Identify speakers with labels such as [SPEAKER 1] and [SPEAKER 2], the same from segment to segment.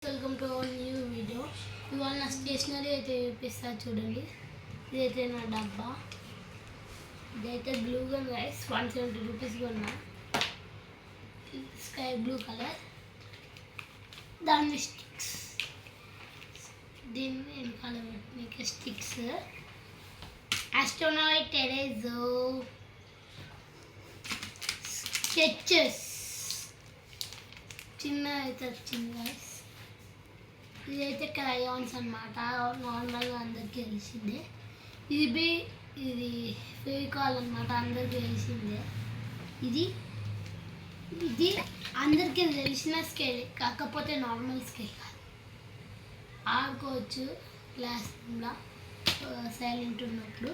[SPEAKER 1] Welcome to our new video. ఇవాళ నా stationery అయితే చూపిస్తా చూడండి. ఇదైతే నా డబ్బా. ఇదైతే బ్లూ గన్ రైస్ 170 రూపీస్ కొన్నా. Sky blue colour. దాని స్టిక్స్, దీన్ని వెనకాల పెట్టిన స్టిక్స్. ఆస్ట్రోనాట్ ఎరేజో, స్కెచెస్ చిన్న అయితే వచ్చింది గైస్. ఇదైతే క్రయాన్స్ అన్నమాట, నార్మల్గా అందరికీ తెలిసిందే. ఇది ఫెవికాల్ అన్నమాట, అందరికీ తెలిసిందే. ఇది ఇది అందరికీ తెలిసిన స్కేల్, కాకపోతే నార్మల్ స్కేల్ కాదు. ఆడుకోవచ్చు క్లాస్ రూమ్లో సైలెంట్ ఉన్నప్పుడు.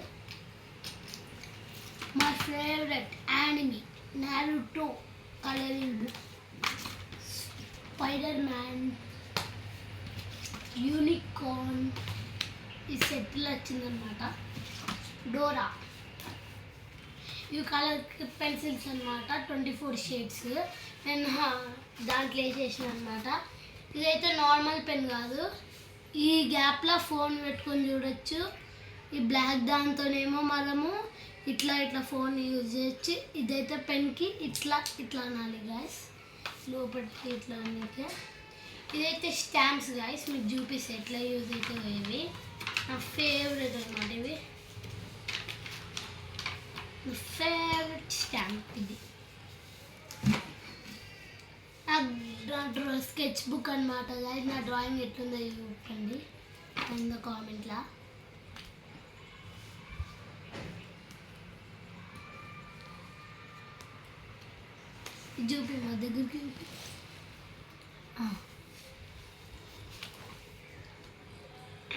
[SPEAKER 1] మా favourite anime Naruto colouring book, spider man, unicorn ఈ సెట్లో వచ్చిందనమాట. డోరా, ఇవి కలర్ పెన్సిల్స్ అనమాట, 24 షేడ్స్. నేను దాంట్లో వేసేసిన అనమాట. ఇదైతే నార్మల్ పెన్ కాదు, ఈ గ్యాప్లో ఫోన్ పెట్టుకొని చూడొచ్చు. ఈ బ్లాక్ దాంతోనేమో మనము ఇట్లా ఫోన్ యూజ్ చేయొచ్చు. ఇదైతే పెన్కి ఇట్లా అనాలి గాయస్, లోపలికి ఇట్లా అన్నకే. ఇదైతే స్టాంప్స్ గాయస్, మీకు చూపిస్తే ఎట్లా యూజ్ అవుతాయి. ఇవి నా ఫేవరెట్ అనమాట. ఇవి నా ఫేవరెట్ స్టాంప్. ఇది నా స్కెచ్ బుక్ అనమాట గాయస్. నా డ్రాయింగ్ ఎట్లుందో చూడండి కింద కామెంట్లో. చూపి మా దగ్గరికి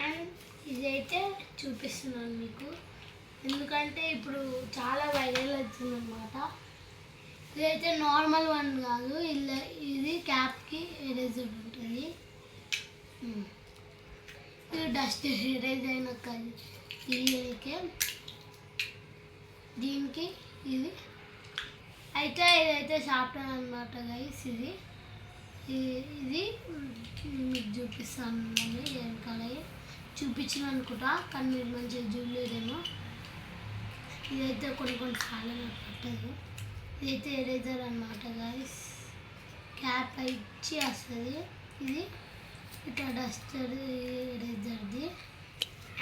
[SPEAKER 1] అండ్ ఇదైతే చూపిస్తున్నాను మీకు, ఎందుకంటే ఇప్పుడు చాలా వైరల్ అవుతుందన్నమాట. ఇదైతే నార్మల్ వన్ కాదు, ఇది క్యాప్కి ఎరేజర్ ఉంటుంది. ఇది డస్ట్ ఎరేజ్ అయిన దీనికి ఇది ఇదైతే సాఫ్ట్వేర్ అనమాట గైస్. ఇది మీకు చూపిస్తాను, వెనకాల చూపించిన అనుకుంటా, కానీ మీరు మంచిగా చూడలేదేమో. ఇదైతే కొన్ని సార్లు నాకు పట్టదు. ఇదైతే ఎరేజర్ అనమాట గైస్, క్యాప్ ఇచ్చి వస్తుంది. ఇది ఇట్లా డస్టర్ ఎరేజర్ది.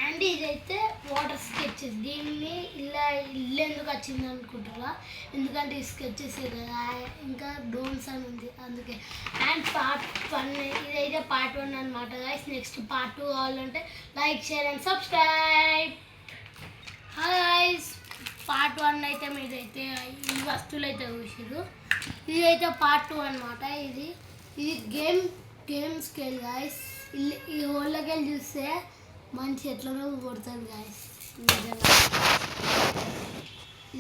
[SPEAKER 1] అండ్ ఇదైతే వాటర్ స్కెచెస్. దీన్ని ఇల్లు ఎందుకు వచ్చింది అనుకుంటారా, ఎందుకంటే ఈ స్కెచెస్ కదా, ఇంకా డ్రోన్స్ అని ఉంది అందుకే. అండ్ పార్ట్ 1 ఇదైతే పార్ట్ 1 అనమాట గైస్. నెక్స్ట్ పార్ట్ 2 కావాలంటే like, share and subscribe. Guys part 1 అయితే మీరైతే ఈ వస్తువులు అయితే చూసారు. ఇదైతే పార్ట్ 2 అనమాట. ఇది గేమ్ స్కేల్ గైస్. ఈ హోల్లోకి వెళ్ళి చూస్తే మంచి ఎట్లనో కొడతాడు గాయస్ నిజంగా.